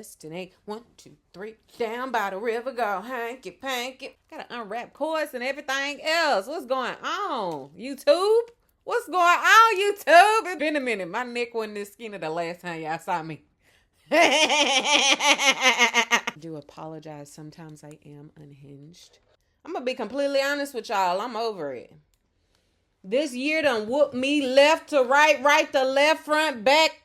destiny. 1, 2, 3. Down by the river, go hanky panky. Gotta unwrap cords and everything else. What's going on, YouTube? What's going on, YouTube? It's been a minute. My neck wasn't this skinny the last time y'all saw me. I do apologize. Sometimes I am unhinged. I'm gonna be completely honest with y'all. I'm over it. This year done whooped me left to right, right to left, front, back.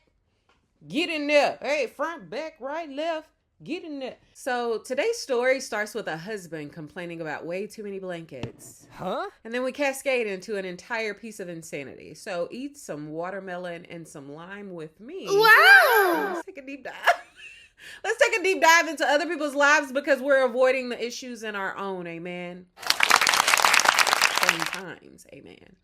Get in there. Hey, front, back, right, left. Get in there. So today's story starts with a husband complaining about way too many blankets. Huh? And then we cascade into an entire piece of insanity. So eat some watermelon and some lime with me. Wow! Let's take a deep dive. Let's take a deep dive into other people's lives because we're avoiding the issues in our own. Amen. Times. Amen.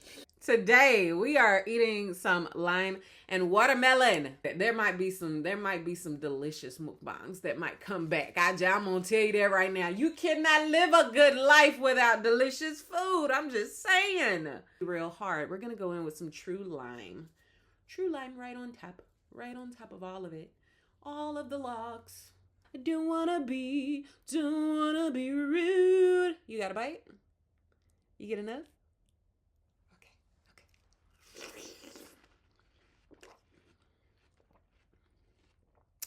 Today we are eating some lime and watermelon. There might be some delicious mukbangs that might come back. I'm gonna tell you that right now. You cannot live a good life without delicious food. I'm just saying. Real hard. We're gonna go in with some true lime. True lime right on top of all of it. All of the logs. I don't wanna be rude. You got a bite? You get enough? Okay.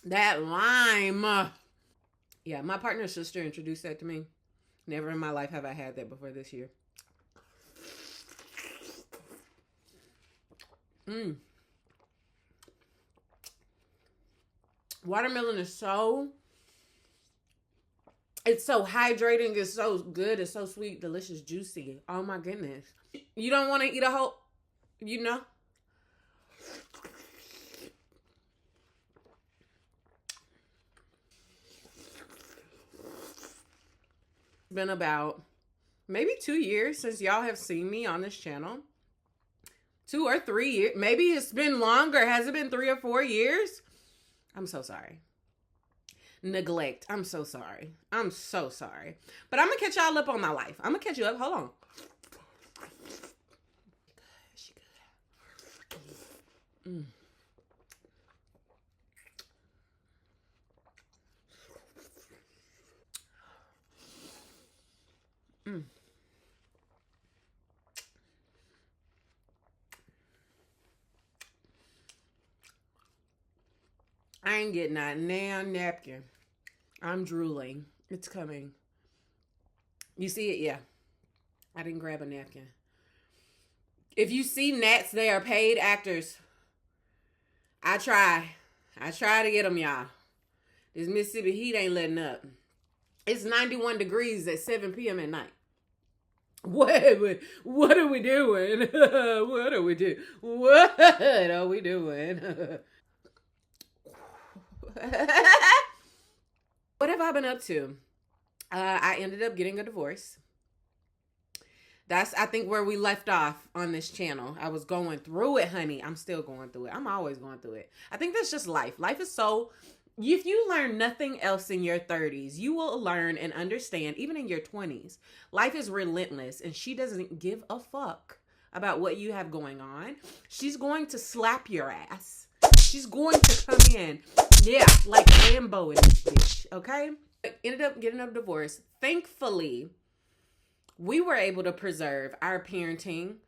That lime. Yeah, my partner's sister introduced that to me. Never in my life have I had that before this year. Watermelon is it's so hydrating, it's so good, it's so sweet, delicious, juicy. Oh my goodness. You don't want to eat a whole, you know? It's been about maybe 2 years since y'all have seen me on this channel. 2 or 3 years. Maybe it's been longer. Has it been 3 or 4 years? I'm so sorry. Neglect. I'm so sorry. But I'm going to catch y'all up on my life. I'm going to catch you up. Hold on. She good. I ain't getting that damn napkin. I'm drooling. It's coming. You see it? Yeah. I didn't grab a napkin. If you see gnats, they are paid actors. I try to get them, y'all. This Mississippi heat ain't letting up. It's 91 degrees at 7 p.m. at night. What are we doing? What are we doing? What have I been up to? I ended up getting a divorce. That's, I think, where we left off on this channel. I was going through it, honey. I'm still going through it. I'm always going through it. I think that's just life. Life is so... If you learn nothing else in your 30s, you will learn and understand, even in your 20s. Life is relentless, and she doesn't give a fuck about what you have going on. She's going to slap your ass. She's going to come in, yeah, like Rambo in this bitch, okay? Ended up getting a divorce. Thankfully, we were able to preserve our parenting,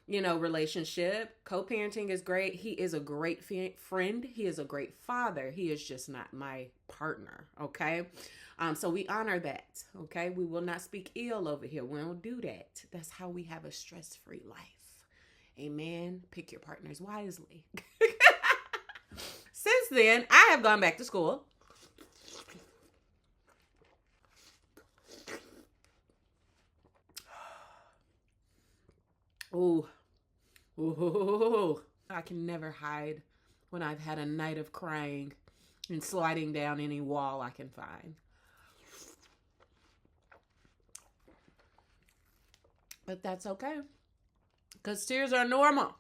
relationship. Co-parenting is great. He is a great friend. He is a great father. He is just not my partner, okay? So we honor that, okay? We will not speak ill over here. We don't do that. That's how we have a stress-free life. Amen. Pick your partners wisely. Since then, I have gone back to school. Ooh. I can never hide when I've had a night of crying and sliding down any wall I can find. But that's okay, because tears are normal.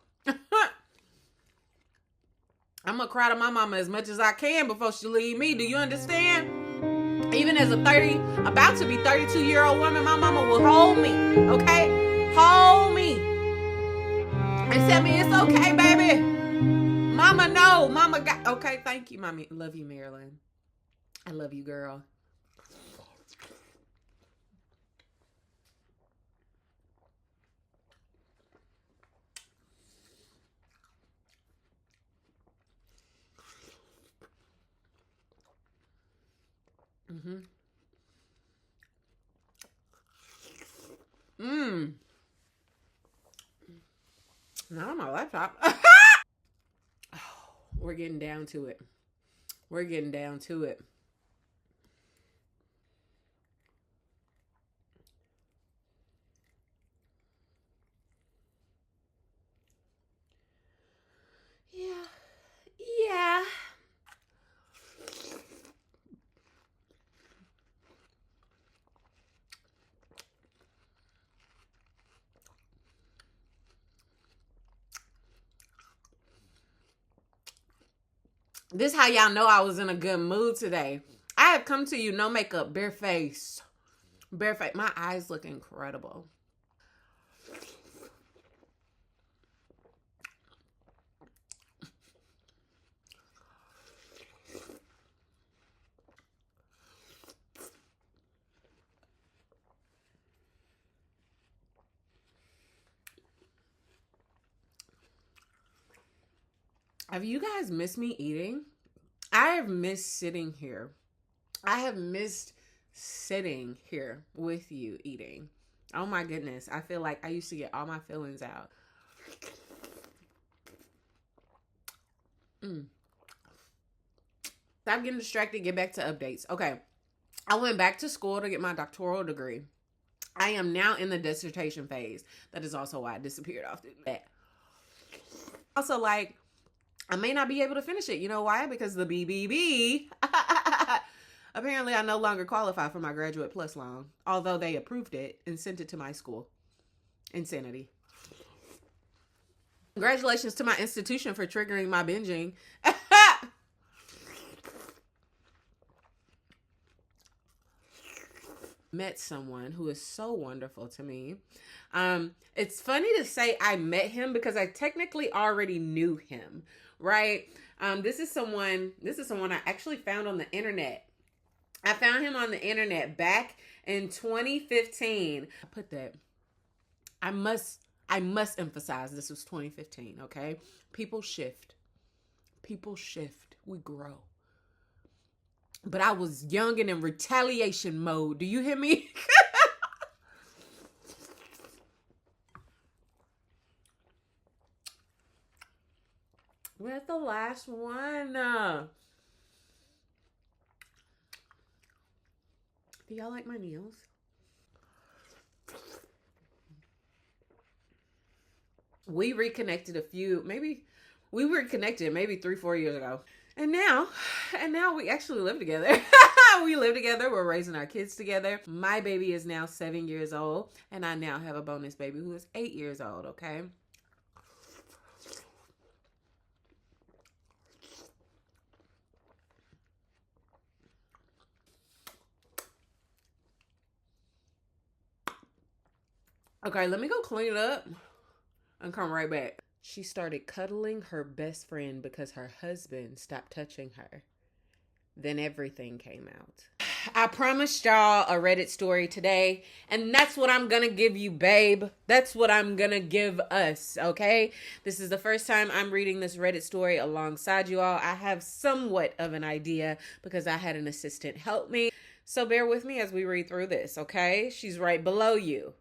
I'm going to cry to my mama as much as I can before she leave me. Do you understand? Even as about to be 32-year-old woman, my mama will hold me, okay? Hold me. And tell me it's okay, baby. Mama, no. Mama got... Okay, thank you, mommy. Love you, Marilyn. I love you, girl. Mm-hmm. Mmm. Not on my laptop. Oh, we're getting down to it. We're getting down to it. Yeah. Yeah. This how y'all know I was in a good mood today. I have come to you, no makeup, bare face. Bare face. My eyes look incredible. Have you guys missed me eating? I have missed sitting here. I have missed sitting here with you eating. Oh my goodness. I feel like I used to get all my feelings out. Mm. Stop getting distracted. Get back to updates. Okay. I went back to school to get my doctoral degree. I am now in the dissertation phase. That is also why I disappeared off the bat. Also, like, I may not be able to finish it. You know why? Because the BBB. Apparently, I no longer qualify for my Graduate Plus loan, although they approved it and sent it to my school. Insanity. Congratulations to my institution for triggering my binging. Met someone who is so wonderful to me. It's funny to say I met him because I technically already knew him, right? This is someone I actually found on the internet. I found him on the internet back in 2015. I put that. I must emphasize this was 2015, okay? People shift. People shift. We grow. But I was young and in retaliation mode. Do you hear me? Where's the last one? Do y'all like my nails? We reconnected we reconnected maybe 3-4 years ago. And now we actually live together. We live together. We're raising our kids together. My baby is now 7 years old, and I now have a bonus baby who is 8 years old, okay? Okay, let me go clean it up and come right back. She started cuddling her best friend because her husband stopped touching her. Then everything came out. I promised y'all a Reddit story today, and that's what I'm gonna give you, babe. That's what I'm gonna give us, okay? This is the first time I'm reading this Reddit story alongside you all. I have somewhat of an idea because I had an assistant help me. So bear with me as we read through this, okay? She's right below you.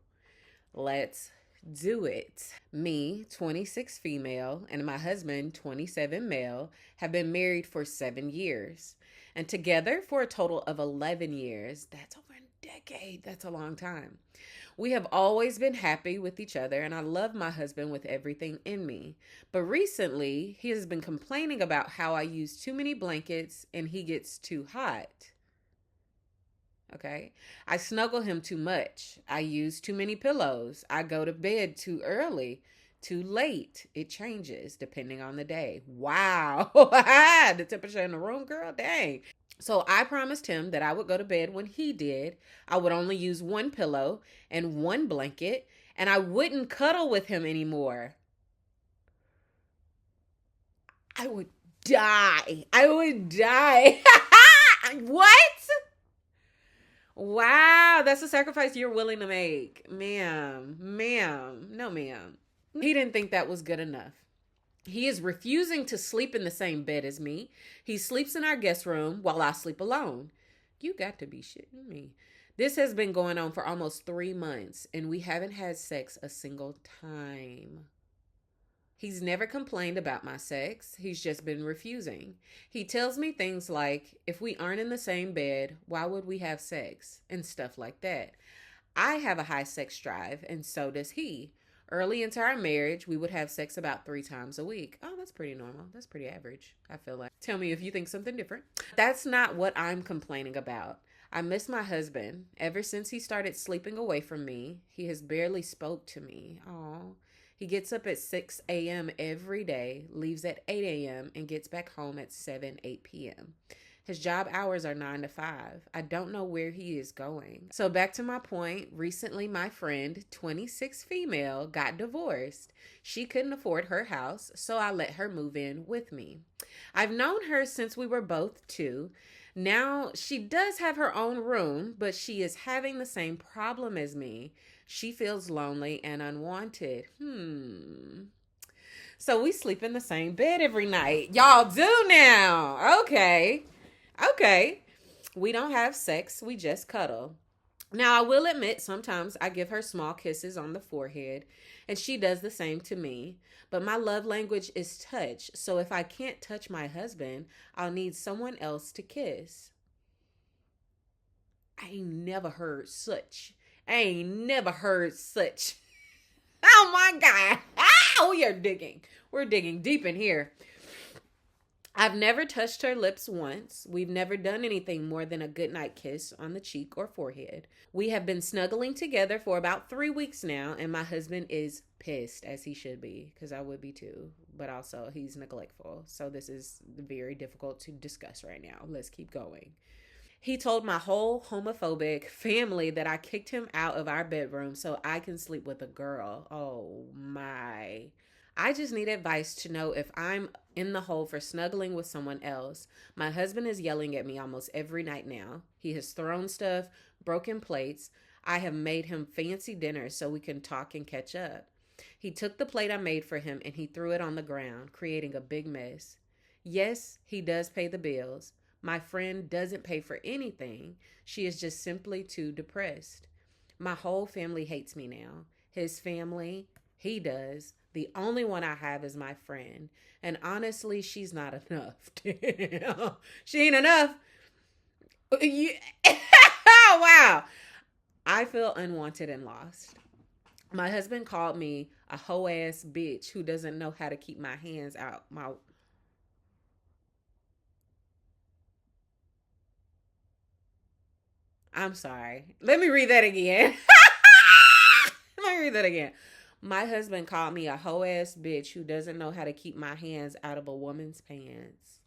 Let's do it. Me, 26 female, and my husband, 27 male, have been married for 7 years. And together for a total of 11 years. That's over a decade. That's a long time. We have always been happy with each other, and I love my husband with everything in me. But recently, he has been complaining about how I use too many blankets and he gets too hot. Okay. I snuggle him too much. I use too many pillows. I go to bed too early, too late. It changes depending on the day. Wow. The temperature in the room, girl, dang. So I promised him that I would go to bed when he did. I would only use one pillow and one blanket, and I wouldn't cuddle with him anymore. I would die. I would die. What? Wow, that's a sacrifice you're willing to make. Ma'am, ma'am, no, ma'am. He didn't think that was good enough. He is refusing to sleep in the same bed as me. He sleeps in our guest room while I sleep alone. You got to be shitting me. This has been going on for almost 3 months, and we haven't had sex a single time. He's never complained about my sex. He's just been refusing. He tells me things like, if we aren't in the same bed, why would we have sex? And stuff like that. I have a high sex drive, and so does he. Early into our marriage, we would have sex about 3 times a week. Oh, that's pretty normal. That's pretty average, I feel like. Tell me if you think something different. That's not what I'm complaining about. I miss my husband. Ever since he started sleeping away from me, he has barely spoke to me. Oh. He gets up at 6 a.m. every day, leaves at 8 a.m., and gets back home at 7, 8 p.m. His job hours are 9 to 5. I don't know where he is going. So back to my point, recently my friend, 26 female, got divorced. She couldn't afford her house, so I let her move in with me. I've known her since we were both 2. Now she does have her own room, but she is having the same problem as me. She feels lonely and unwanted. So we sleep in the same bed every night. Y'all do now. Okay. We don't have sex. We just cuddle. Now, I will admit, sometimes I give her small kisses on the forehead, and she does the same to me. But my love language is touch. So if I can't touch my husband, I'll need someone else to kiss. I ain't never heard such. Oh my God. We're digging. We're digging deep in here. I've never touched her lips once. We've never done anything more than a goodnight kiss on the cheek or forehead. We have been snuggling together for about 3 weeks now, and my husband is pissed, as he should be, because I would be too. But also, he's neglectful. So this is very difficult to discuss right now. Let's keep going. He told my whole homophobic family that I kicked him out of our bedroom so I can sleep with a girl. Oh my. I just need advice to know if I'm in the hole for snuggling with someone else. My husband is yelling at me almost every night now. He has thrown stuff, broken plates. I have made him fancy dinners so we can talk and catch up. He took the plate I made for him and he threw it on the ground, creating a big mess. Yes, he does pay the bills. My friend doesn't pay for anything. She is just simply too depressed. My whole family hates me now. His family, he does. The only one I have is my friend. And honestly, she's not enough. She ain't enough. Wow. I feel unwanted and lost. My husband called me a hoe ass bitch who doesn't know how to keep my hands out my... I'm sorry. Let me read that again. My husband called me a hoe ass bitch who doesn't know how to keep my hands out of a woman's pants.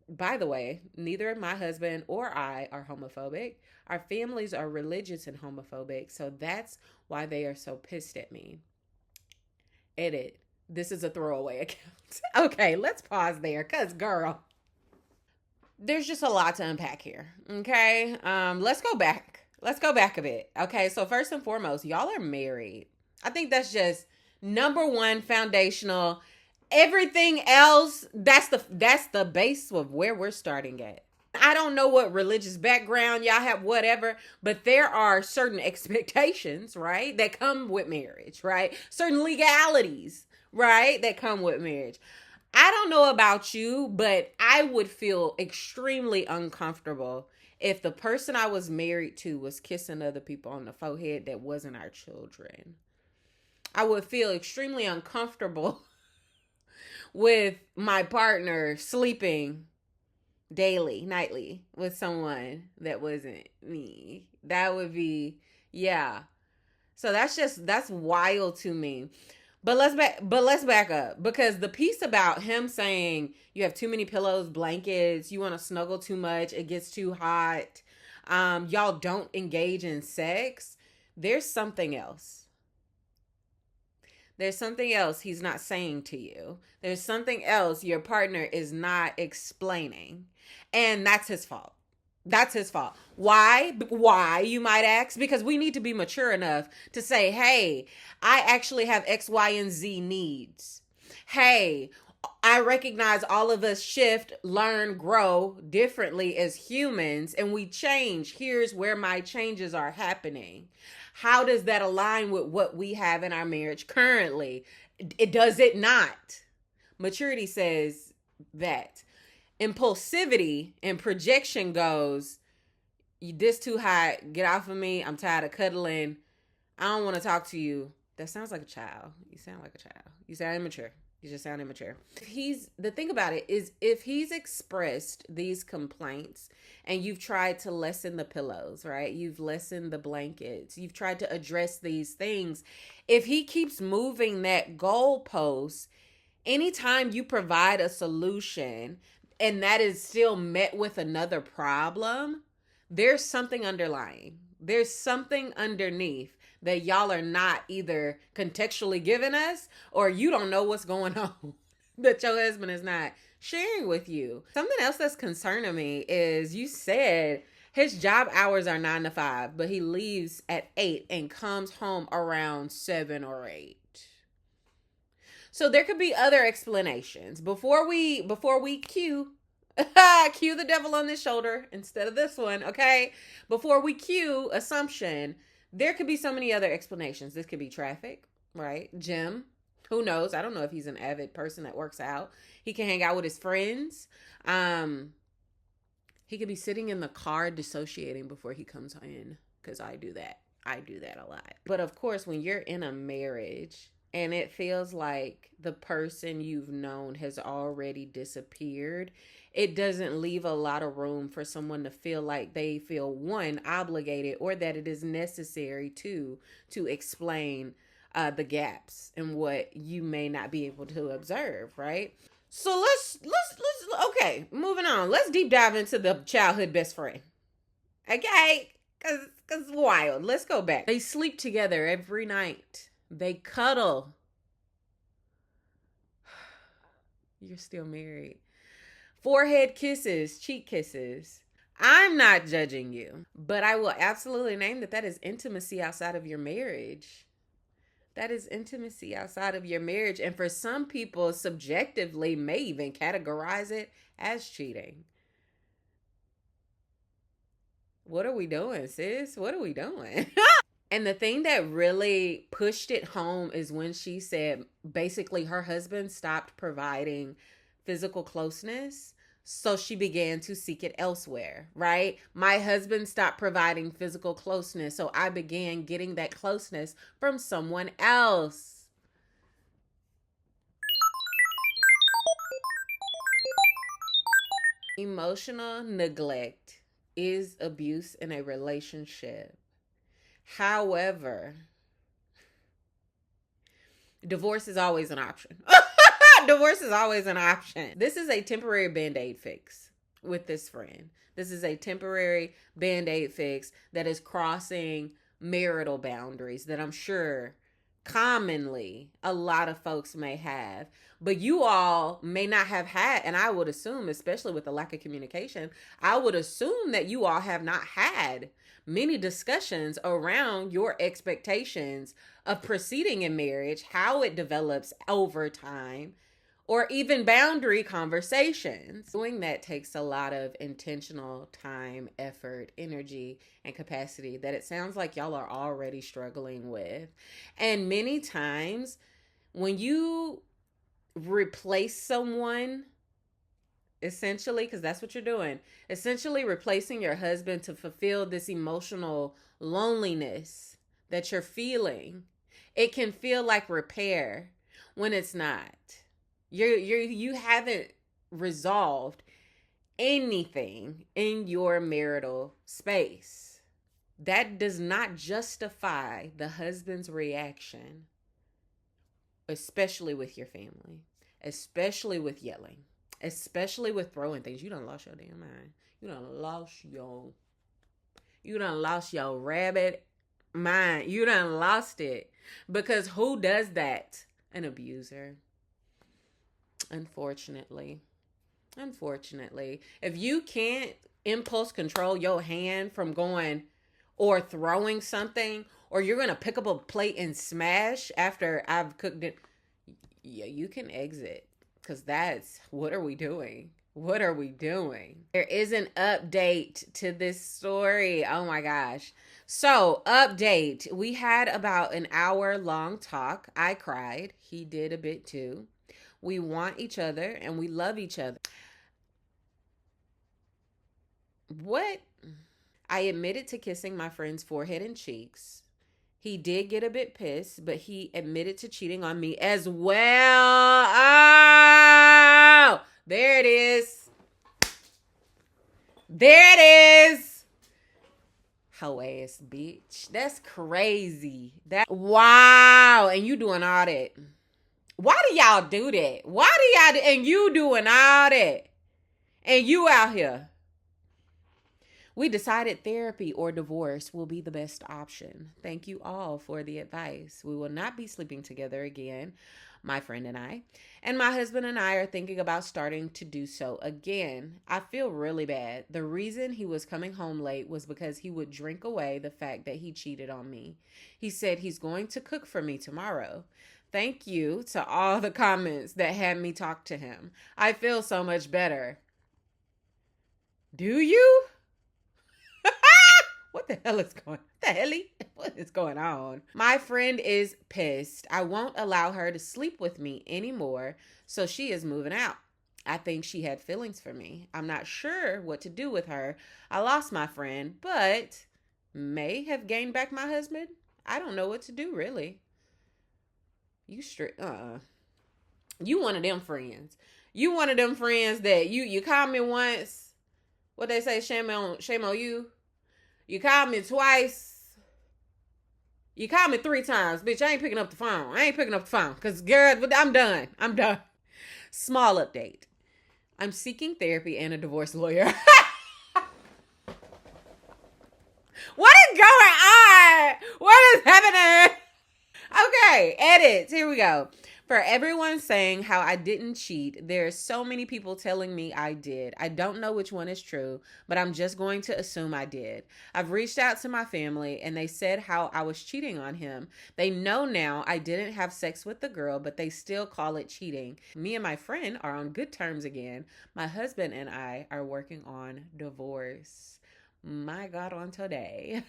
By the way, neither my husband or I are homophobic. Our families are religious and homophobic, so that's why they are so pissed at me. Edit. This is a throwaway account. Okay, let's pause there, cause girl, there's just a lot to unpack here. Okay, let's go back. Let's go back a bit. Okay, so first and foremost, y'all are married. I think that's just number one foundational. Everything else, that's the base of where we're starting at. I don't know what religious background y'all have, whatever, but there are certain expectations, right, that come with marriage, right? Certain legalities, right, that come with marriage. I don't know about you, but I would feel extremely uncomfortable if the person I was married to was kissing other people on the forehead that wasn't our children. I would feel extremely uncomfortable with my partner sleeping daily, nightly with someone that wasn't me. That would be, yeah. So that's wild to me. But let's back up, because the piece about him saying you have too many pillows, blankets, you want to snuggle too much, it gets too hot, y'all don't engage in sex. There's something else. There's something else he's not saying to you. There's something else your partner is not explaining. And that's his fault. That's his fault. Why? Why, you might ask? Because we need to be mature enough to say, hey, I actually have X, Y, and Z needs. Hey, I recognize all of us shift, learn, grow differently as humans, and we change. Here's where my changes are happening. How does that align with what we have in our marriage currently? Does it not? Maturity says that. Impulsivity and projection goes, this too hot, get off of me, I'm tired of cuddling, I don't want to talk to you. That sounds like a child. You sound like a child. You sound immature. You just sound immature. The thing about it is, if he's expressed these complaints and you've tried to lessen the pillows, right? You've lessened the blankets. You've tried to address these things. If he keeps moving that goalpost, anytime you provide a solution and that is still met with another problem, there's something underlying. There's something underneath that y'all are not either contextually giving us, or you don't know what's going on that your husband is not sharing with you. Something else that's concerning me is, you said his job hours are 9 to 5, but he leaves at 8 and comes home around 7 or 8. So there could be other explanations. Before we cue cue the devil on this shoulder instead of this one, okay? Before we cue assumption, there could be so many other explanations. This could be traffic, right? Gym. Who knows? I don't know if he's an avid person that works out. He can hang out with his friends. He could be sitting in the car dissociating before he comes in, because I do that. I do that a lot. But of course, when you're in a marriage and it feels like the person you've known has already disappeared, it doesn't leave a lot of room for someone to feel like they feel, one, obligated, or that it is necessary to explain the gaps in what you may not be able to observe, right? So let's okay, moving on. Let's deep dive into the childhood best friend. Okay? Cause it's wild. Let's go back. They sleep together every night. They cuddle. You're still married. Forehead kisses, cheek kisses. I'm not judging you, but I will absolutely name that is intimacy outside of your marriage. That is intimacy outside of your marriage. And for some people, subjectively, may even categorize it as cheating. What are we doing, sis? What are we doing? And the thing that really pushed it home is when she said basically her husband stopped providing physical closeness, so she began to seek it elsewhere, right? My husband stopped providing physical closeness, so I began getting that closeness from someone else. Emotional neglect is abuse in a relationship. However, divorce is always an option. Divorce is always an option. This is a temporary Band-Aid fix with this friend. This is a temporary Band-Aid fix that is crossing marital boundaries that I'm sure commonly a lot of folks may have, but you all may not have had. And I would assume, especially with the lack of communication, I would assume that you all have not had many discussions around your expectations of proceeding in marriage, how it develops over time, or even boundary conversations. Doing that takes a lot of intentional time, effort, energy, and capacity that it sounds like y'all are already struggling with. And many times when you replace someone, essentially, because that's what you're doing, essentially replacing your husband to fulfill this emotional loneliness that you're feeling, it can feel like repair when it's not. You haven't resolved anything in your marital space. That does not justify the husband's reaction, especially with your family, especially with yelling, especially with throwing things. You done lost your damn mind. You done lost your rabbit mind. You done lost it. Because who does that? an abuser. Unfortunately. Unfortunately. If you can't impulse control your hand from going or throwing something, or you're going to pick up a plate and smash after I've cooked it, yeah, you can exit. Because that's what are we doing? What are we doing? There is an update to this story. Oh my gosh. So, update. We had about an hour long talk. I cried. He did a bit too. We want each other and we love each other. What? I admitted to kissing my friend's forehead and cheeks. He did get a bit pissed, but he admitted to cheating on me as well. Oh, there it is. There it is. Hoe ass bitch. That's crazy. That wow. And you doing all that. Why do y'all do that? Why do y'all and you doing all that? And you out here. We decided therapy or divorce will be the best option. Thank you all for the advice. We will not be sleeping together again, my friend and I. And my husband and I are thinking about starting to do so again. I feel really bad. The reason he was coming home late was because he would drink away the fact that he cheated on me. He said he's going to cook for me tomorrow. Thank you to all the comments that had me talk to him. I feel so much better. Do you? What the hell is going on? What is going on? My friend is pissed. I won't allow her to sleep with me anymore, so she is moving out. I think she had feelings for me. I'm not sure what to do with her. I lost my friend, but may have gained back my husband. I don't know what to do, really. You straight, You one of them friends. You one of them friends that you call me once. What they say, shame on you. You called me twice. You called me 3 times. Bitch, I ain't picking up the phone. I ain't picking up the phone. Because, girl, I'm done. I'm done. Small update. I'm seeking therapy and a divorce lawyer. What is going on? What is happening? Okay, edits. Here we go. For everyone saying how I didn't cheat, there are so many people telling me I did. I don't know which one is true, but I'm just going to assume I did. I've reached out to my family and they said how I was cheating on him. They know now I didn't have sex with the girl, but they still call it cheating. Me and my friend are on good terms again. My husband and I are working on divorce. My God, on today.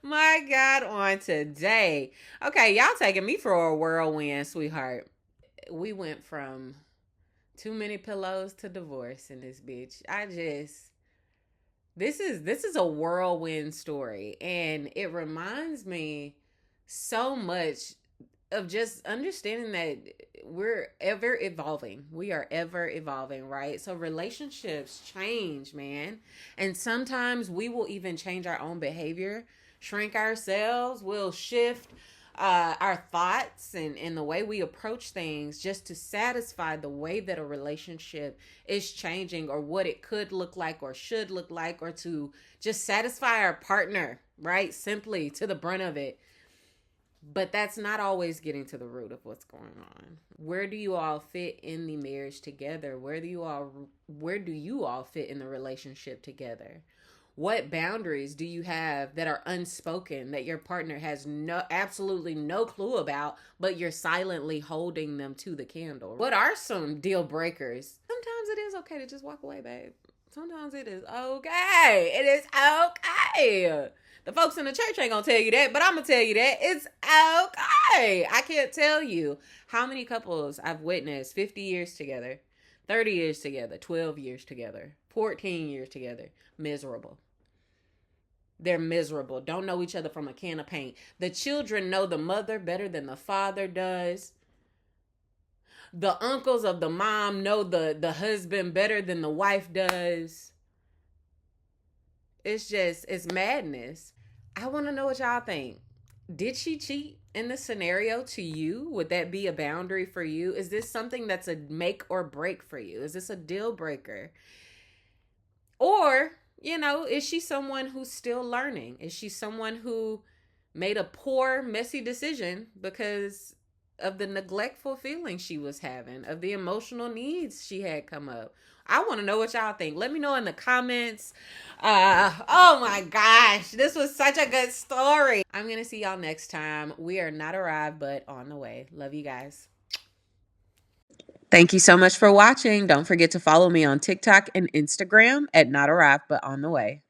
My God, on today. Okay, y'all taking me for a whirlwind, sweetheart. We went from too many pillows to divorce in this bitch. This is a whirlwind story, and it reminds me so much of just understanding that we're ever evolving. We are ever evolving, right? So relationships change, man. And sometimes we will even change our own behavior, shrink ourselves, we'll shift our thoughts and the way we approach things just to satisfy the way that a relationship is changing or what it could look like or should look like or to just satisfy our partner, right? Simply to the brunt of it. But that's not always getting to the root of what's going on. Where do you all fit in the marriage together? Where do you all fit in the relationship together? What boundaries do you have that are unspoken that your partner has absolutely no clue about, but you're silently holding them to the candle? What are some deal breakers? Sometimes it is okay to just walk away, babe. Sometimes it is okay. It is okay. The folks in the church ain't gonna tell you that, but I'm gonna tell you that it's okay. I can't tell you how many couples I've witnessed 50 years together, 30 years together, 12 years together, 14 years together, miserable. They're miserable. Don't know each other from a can of paint. The children know the mother better than the father does. The uncles of the mom know the husband better than the wife does. It's madness. I want to know what y'all think. Did she cheat in this scenario to you? Would that be a boundary for you? Is this something that's a make or break for you? Is this a deal breaker? Or, is she someone who's still learning? Is she someone who made a poor, messy decision because of the neglectful feelings she was having, of the emotional needs she had come up. I want to know what y'all think. Let me know in the comments. Oh my gosh, this was such a good story. I'm going to see y'all next time. We are not arrived, but on the way. Love you guys. Thank you so much for watching. Don't forget to follow me on TikTok and Instagram at Not Arrived, but On the Way.